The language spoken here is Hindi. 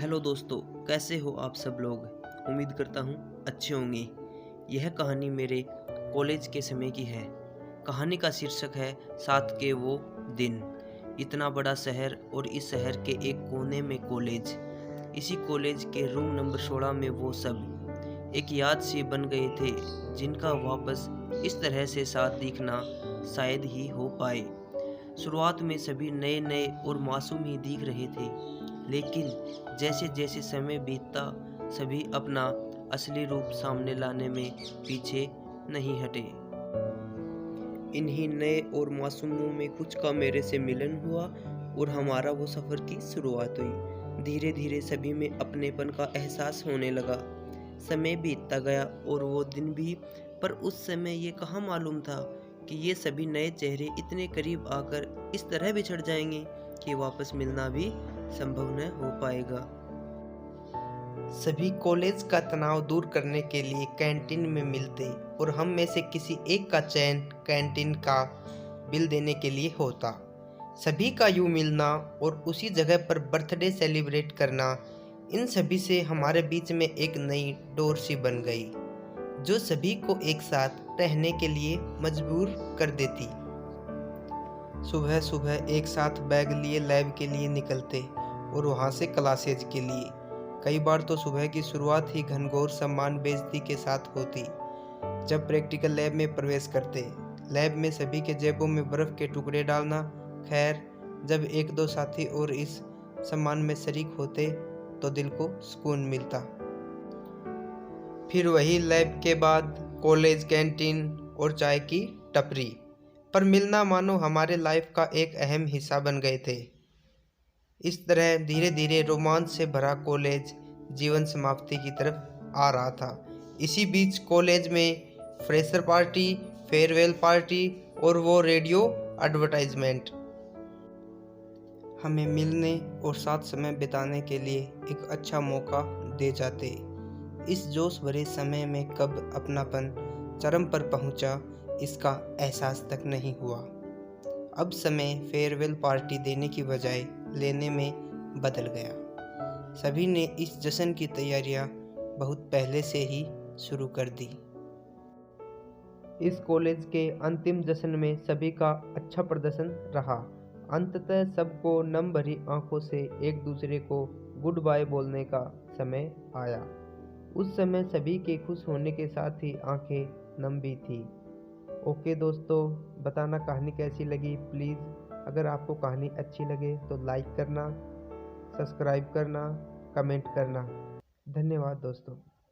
हेलो दोस्तों, कैसे हो आप सब लोग। उम्मीद करता हूँ अच्छे होंगे। यह कहानी मेरे कॉलेज के समय की है। कहानी का शीर्षक है साथ के वो दिन। इतना बड़ा शहर और इस शहर के एक कोने में कॉलेज। इसी कॉलेज के रूम नंबर 16 में वो सब एक याद सी बन गए थे, जिनका वापस इस तरह से साथ दिखना शायद ही हो पाए। शुरुआत में सभी नए नए और मासूम ही दिख रहे थे, लेकिन जैसे जैसे समय बीतता सभी अपना असली रूप सामने लाने में पीछे नहीं हटे। इन्हीं नए और मासूमों में कुछ का मेरे से मिलन हुआ और हमारा वो सफ़र की शुरुआत हुई। धीरे धीरे सभी में अपनेपन का एहसास होने लगा। समय बीतता गया और वो दिन भी, पर उस समय ये कहाँ मालूम था कि ये सभी नए चेहरे इतने करीब आकर इस तरह बिछड़ जाएंगे कि वापस मिलना भी संभव न हो पाएगा। सभी कॉलेज का तनाव दूर करने के लिए कैंटीन में मिलते और हम में से किसी एक का चयन कैंटीन का बिल देने के लिए होता। सभी का यूं मिलना और उसी जगह पर बर्थडे सेलिब्रेट करना, इन सभी से हमारे बीच में एक नई डोर सी बन गई, जो सभी को एक साथ रहने के लिए मजबूर कर देती। सुबह सुबह एक साथ बैग लिए लैब के लिए निकलते और वहाँ से क्लासेज के लिए। कई बार तो सुबह की शुरुआत ही घनघोर सम्मान बेइज्जती के साथ होती जब प्रैक्टिकल लैब में प्रवेश करते। लैब में सभी के जेबों में बर्फ़ के टुकड़े डालना। खैर, जब एक दो साथी और इस सम्मान में शरीक होते तो दिल को सुकून मिलता। फिर वही लैब के बाद कॉलेज कैंटीन और चाय की टपरी पर मिलना मानो हमारे लाइफ का एक अहम हिस्सा बन गए थे। इस तरह धीरे धीरे रोमांच से भरा कॉलेज जीवन समाप्ति की तरफ आ रहा था। इसी बीच कॉलेज में फ्रेशर पार्टी, फेयरवेल पार्टी और वो रेडियो एडवर्टाइजमेंट हमें मिलने और साथ समय बिताने के लिए एक अच्छा मौका दे जाते। इस जोश भरे समय में कब अपनापन चरम पर पहुंचा, इसका एहसास तक नहीं हुआ। अब समय फेयरवेल पार्टी देने की बजाय लेने में बदल गया। सभी ने इस जश्न की तैयारियां बहुत पहले से ही शुरू कर दी। इस कॉलेज के अंतिम जश्न में सभी का अच्छा प्रदर्शन रहा। अंततः सबको नम भरी आंखों से एक दूसरे को गुड बाय बोलने का समय आया। उस समय सभी के खुश होने के साथ ही आंखें नम भी थी। ओके दोस्तों, बताना कहानी कैसी लगी प्लीज़। अगर आपको कहानी अच्छी लगे तो लाइक करना, सब्सक्राइब करना, कमेंट करना। धन्यवाद दोस्तों।